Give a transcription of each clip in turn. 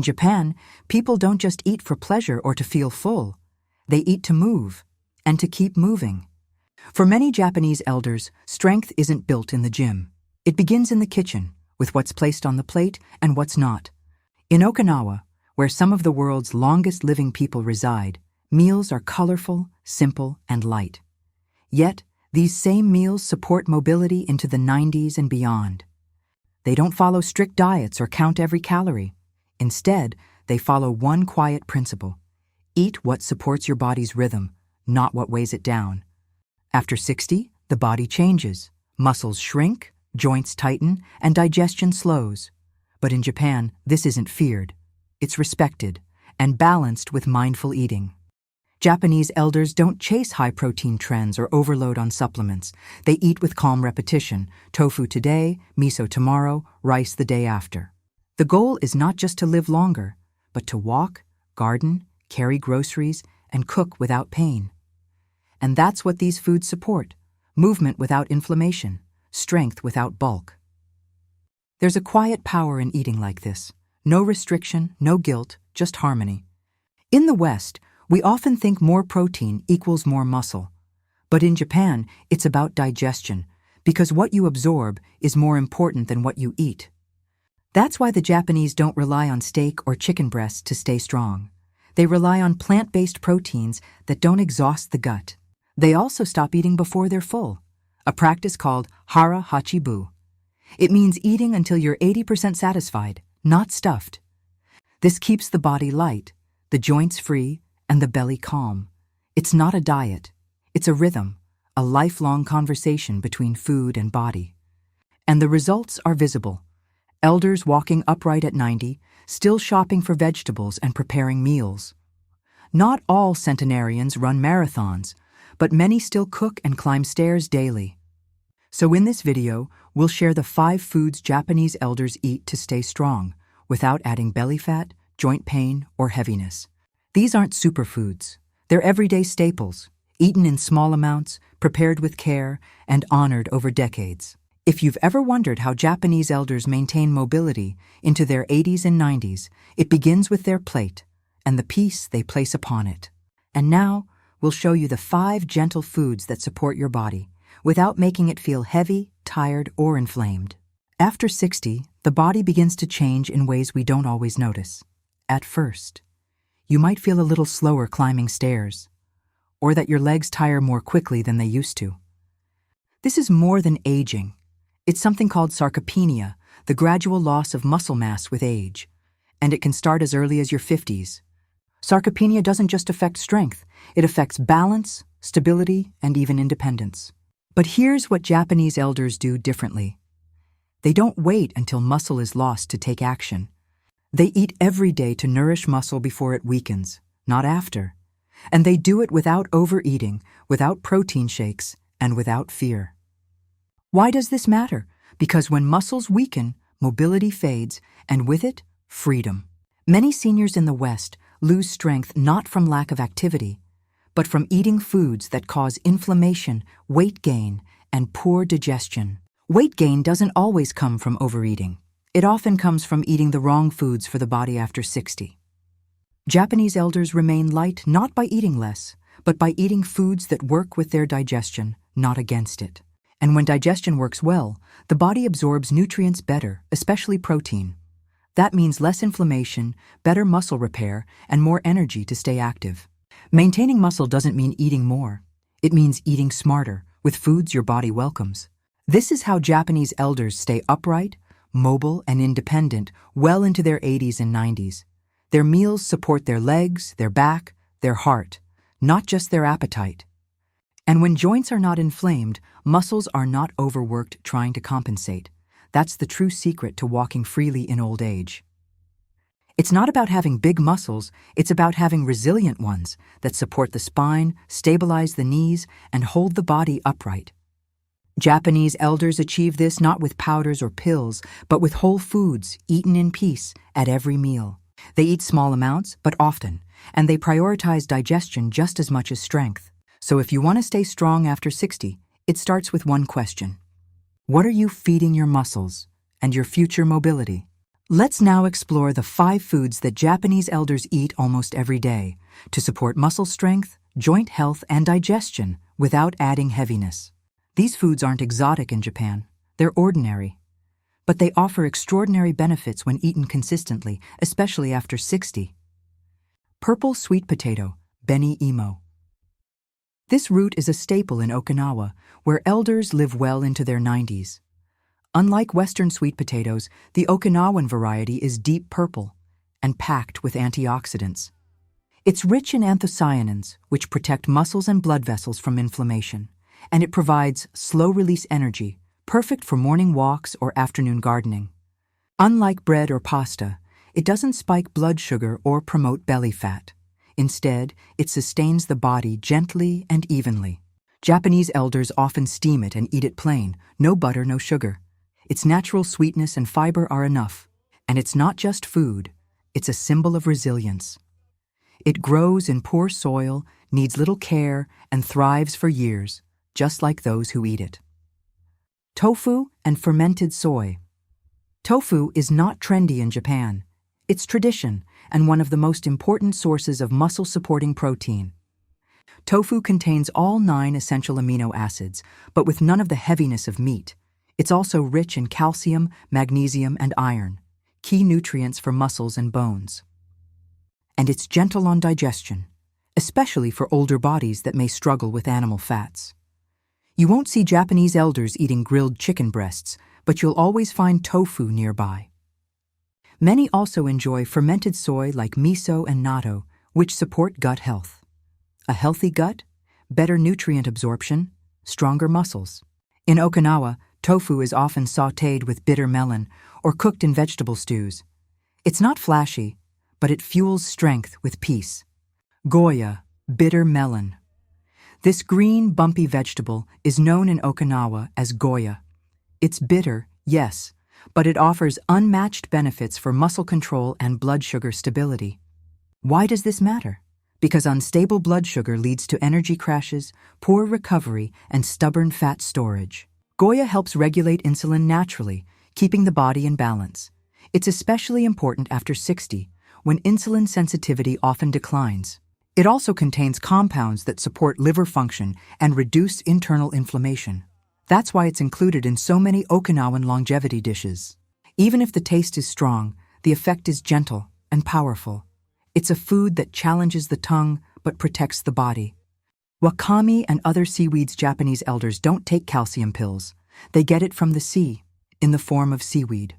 Japan, people don't just eat for pleasure or to feel full. They eat to move, and to keep moving. For many Japanese elders, strength isn't built in the gym. It begins in the kitchen, with what's placed on the plate and what's not. In Okinawa, where some of the world's longest living people reside, meals are colorful, simple, and light. Yet, these same meals support mobility into the 90s and beyond. They don't follow strict diets or count every calorie. Instead, they follow one quiet principle: eat what supports your body's rhythm, not what weighs it down. After 60, the body changes. Muscles shrink, joints tighten, and digestion slows. But in Japan, this isn't feared. It's respected and balanced with mindful eating. Japanese elders don't chase high-protein trends or overload on supplements. They eat with calm repetition: tofu today, miso tomorrow, rice the day after. The goal is not just to live longer, but to walk, garden, carry groceries, and cook without pain. And that's what these foods support: movement without inflammation, strength without bulk. There's a quiet power in eating like this. No restriction, no guilt, just harmony. In the West, we often think more protein equals more muscle. But in Japan, it's about digestion, because what you absorb is more important than what you eat. That's why the Japanese don't rely on steak or chicken breasts to stay strong. They rely on plant-based proteins that don't exhaust the gut. They also stop eating before they're full, a practice called hara hachibu. It means eating until you're 80% satisfied, not stuffed. This keeps the body light, the joints free, and the belly calm. It's not a diet. It's a rhythm, a lifelong conversation between food and body. And the results are visible. Elders walking upright at 90, still shopping for vegetables and preparing meals. Not all centenarians run marathons, but many still cook and climb stairs daily. So in this video, we'll share the 5 foods Japanese elders eat to stay strong, without adding belly fat, joint pain, or heaviness. These aren't superfoods. They're everyday staples, eaten in small amounts, prepared with care, and honored over decades. If you've ever wondered how Japanese elders maintain mobility into their 80s and 90s, it begins with their plate and the peace they place upon it. And now, we'll show you the 5 gentle foods that support your body, without making it feel heavy, tired, or inflamed. After 60, the body begins to change in ways we don't always notice. At first, you might feel a little slower climbing stairs, or that your legs tire more quickly than they used to. This is more than aging. It's something called sarcopenia, the gradual loss of muscle mass with age, and it can start as early as your 50s. Sarcopenia doesn't just affect strength, it affects balance, stability, and even independence. But here's what Japanese elders do differently. They don't wait until muscle is lost to take action. They eat every day to nourish muscle before it weakens, not after. And they do it without overeating, without protein shakes, and without fear. Why does this matter? Because when muscles weaken, mobility fades, and with it, freedom. Many seniors in the West lose strength not from lack of activity, but from eating foods that cause inflammation, weight gain, and poor digestion. Weight gain doesn't always come from overeating. It often comes from eating the wrong foods for the body after 60. Japanese elders remain light not by eating less, but by eating foods that work with their digestion, not against it. And when digestion works well, the body absorbs nutrients better, especially protein. That means less inflammation, better muscle repair, and more energy to stay active. Maintaining muscle doesn't mean eating more. It means eating smarter, with foods your body welcomes. This is how Japanese elders stay upright, mobile, and independent well into their 80s and 90s. Their meals support their legs, their back, their heart, not just their appetite. And when joints are not inflamed, muscles are not overworked trying to compensate. That's the true secret to walking freely in old age. It's not about having big muscles, it's about having resilient ones that support the spine, stabilize the knees, and hold the body upright. Japanese elders achieve this not with powders or pills, but with whole foods eaten in peace at every meal. They eat small amounts, but often, and they prioritize digestion just as much as strength. So if you want to stay strong after 60, it starts with one question. What are you feeding your muscles and your future mobility? Let's now explore the 5 foods that Japanese elders eat almost every day to support muscle strength, joint health, and digestion without adding heaviness. These foods aren't exotic in Japan, they're ordinary. But they offer extraordinary benefits when eaten consistently, especially after 60. Purple sweet potato, beni imo. This root is a staple in Okinawa, where elders live well into their 90s. Unlike Western sweet potatoes, the Okinawan variety is deep purple and packed with antioxidants. It's rich in anthocyanins, which protect muscles and blood vessels from inflammation, and it provides slow-release energy, perfect for morning walks or afternoon gardening. Unlike bread or pasta, it doesn't spike blood sugar or promote belly fat. Instead, it sustains the body gently and evenly. Japanese elders often steam it and eat it plain, no butter, no sugar. Its natural sweetness and fiber are enough. And it's not just food, it's a symbol of resilience. It grows in poor soil, needs little care, and thrives for years, just like those who eat it. Tofu and fermented soy. Tofu is not trendy in Japan. It's tradition and one of the most important sources of muscle-supporting protein. Tofu contains all 9 essential amino acids, but with none of the heaviness of meat. It's also rich in calcium, magnesium, and iron, key nutrients for muscles and bones. And it's gentle on digestion, especially for older bodies that may struggle with animal fats. You won't see Japanese elders eating grilled chicken breasts, but you'll always find tofu nearby. Many also enjoy fermented soy like miso and natto, which support gut health. A healthy gut, better nutrient absorption, stronger muscles. In Okinawa, tofu is often sautéed with bitter melon or cooked in vegetable stews. It's not flashy, but it fuels strength with peace. Goya, bitter melon. This green, bumpy vegetable is known in Okinawa as goya. It's bitter, yes, but it offers unmatched benefits for muscle control and blood sugar stability. Why does this matter? Because unstable blood sugar leads to energy crashes, poor recovery, and stubborn fat storage. Goya helps regulate insulin naturally, keeping the body in balance. It's especially important after 60, when insulin sensitivity often declines. It also contains compounds that support liver function and reduce internal inflammation. That's why it's included in so many Okinawan longevity dishes. Even if the taste is strong, the effect is gentle and powerful. It's a food that challenges the tongue but protects the body. Wakame and other seaweeds. Japanese elders don't take calcium pills. They get it from the sea, in the form of seaweed.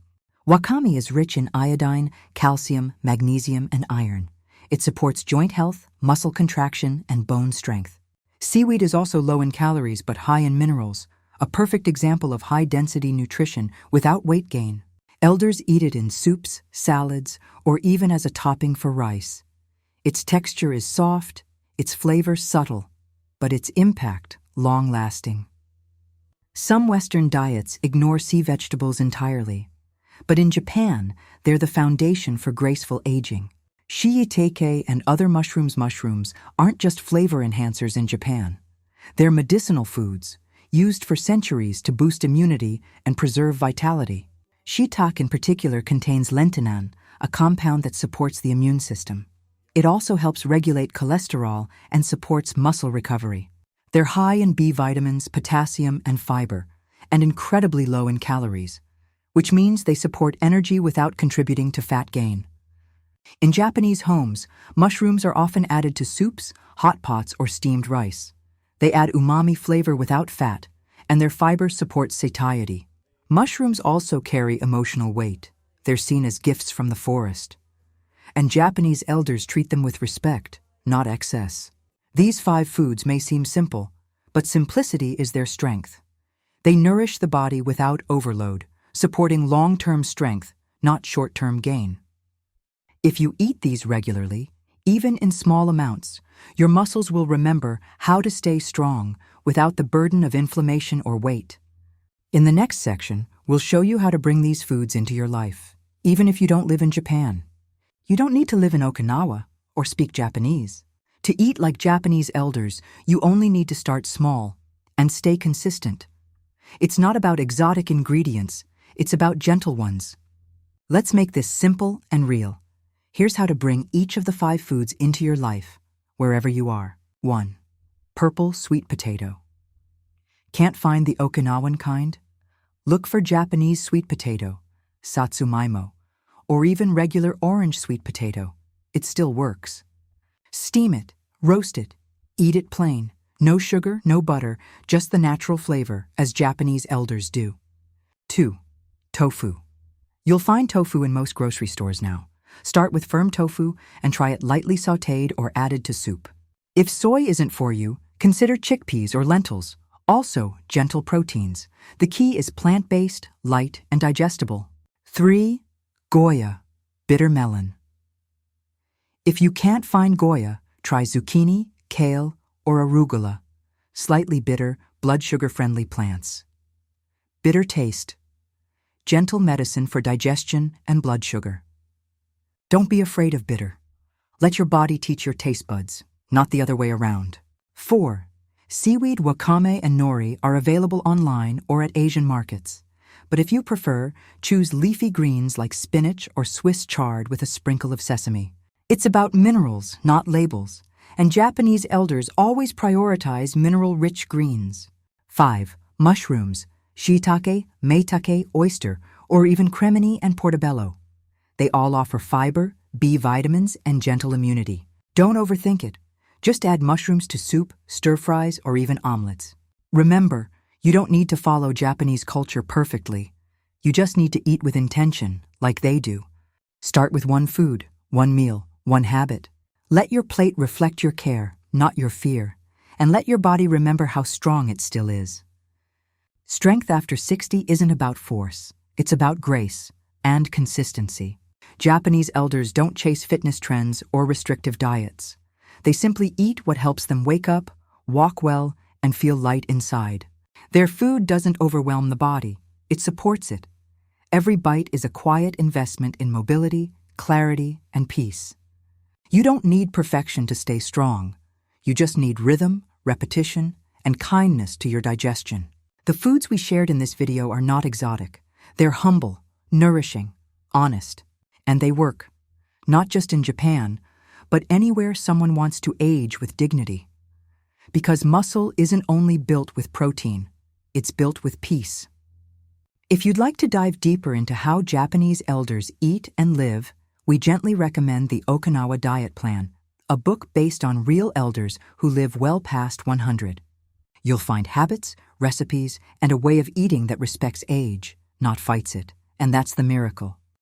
Wakame is rich in iodine, calcium, magnesium, and iron. It supports joint health, muscle contraction, and bone strength. Seaweed is also low in calories but high in minerals, a perfect example of high-density nutrition without weight gain. Elders eat it in soups, salads, or even as a topping for rice. Its texture is soft, its flavor subtle, but its impact long-lasting. Some Western diets ignore sea vegetables entirely, but in Japan, they're the foundation for graceful aging. Shiitake and other mushrooms aren't just flavor enhancers in Japan. They're medicinal foods, used for centuries to boost immunity and preserve vitality. Shiitake in particular contains lentinan, a compound that supports the immune system. It also helps regulate cholesterol and supports muscle recovery. They're high in B vitamins, potassium, and fiber, and incredibly low in calories, which means they support energy without contributing to fat gain. In Japanese homes, mushrooms are often added to soups, hot pots, or steamed rice. They add umami flavor without fat, and their fiber supports satiety. Mushrooms also carry emotional weight. They're seen as gifts from the forest. And Japanese elders treat them with respect, not excess. These 5 foods may seem simple, but simplicity is their strength. They nourish the body without overload, supporting long-term strength, not short-term gain. If you eat these regularly, even in small amounts, your muscles will remember how to stay strong without the burden of inflammation or weight. In the next section, we'll show you how to bring these foods into your life, even if you don't live in Japan. You don't need to live in Okinawa or speak Japanese. To eat like Japanese elders, you only need to start small and stay consistent. It's not about exotic ingredients, it's about gentle ones. Let's make this simple and real. Here's how to bring each of the 5 foods into your life, wherever you are. 1. Purple sweet potato. Can't find the Okinawan kind? Look for Japanese sweet potato, satsumaimo, or even regular orange sweet potato. It still works. Steam it, roast it, eat it plain. No sugar, no butter, just the natural flavor, as Japanese elders do. 2. Tofu. You'll find tofu in most grocery stores now. Start with firm tofu and try it lightly sautéed or added to soup. If soy isn't for you, consider chickpeas or lentils, also gentle proteins. The key is plant-based, light, and digestible. 3. Goya, bitter melon. If you can't find Goya, try zucchini, kale, or arugula, slightly bitter, blood sugar-friendly plants. Bitter taste. Gentle medicine for digestion and blood sugar. Don't be afraid of bitter. Let your body teach your taste buds, not the other way around. 4. Seaweed, wakame, and nori are available online or at Asian markets. But if you prefer, choose leafy greens like spinach or Swiss chard with a sprinkle of sesame. It's about minerals, not labels, and Japanese elders always prioritize mineral-rich greens. 5. Mushrooms, shiitake, maitake, oyster, or even cremini and portobello. They all offer fiber, B vitamins, and gentle immunity. Don't overthink it. Just add mushrooms to soup, stir-fries, or even omelets. Remember, you don't need to follow Japanese culture perfectly. You just need to eat with intention, like they do. Start with one food, one meal, one habit. Let your plate reflect your care, not your fear, and let your body remember how strong it still is. Strength after 60 isn't about force. It's about grace and consistency. Japanese elders don't chase fitness trends or restrictive diets. They simply eat what helps them wake up, walk well, and feel light inside. Their food doesn't overwhelm the body. It supports it. Every bite is a quiet investment in mobility, clarity, and peace. You don't need perfection to stay strong. You just need rhythm, repetition, and kindness to your digestion. The foods we shared in this video are not exotic. They're humble, nourishing, honest, and they work, not just in Japan, but anywhere someone wants to age with dignity. Because muscle isn't only built with protein, it's built with peace. If you'd like to dive deeper into how Japanese elders eat and live, we gently recommend the Okinawa Diet Plan, a book based on real elders who live well past 100. You'll find habits, recipes, and a way of eating that respects age, not fights it. And that's the miracle.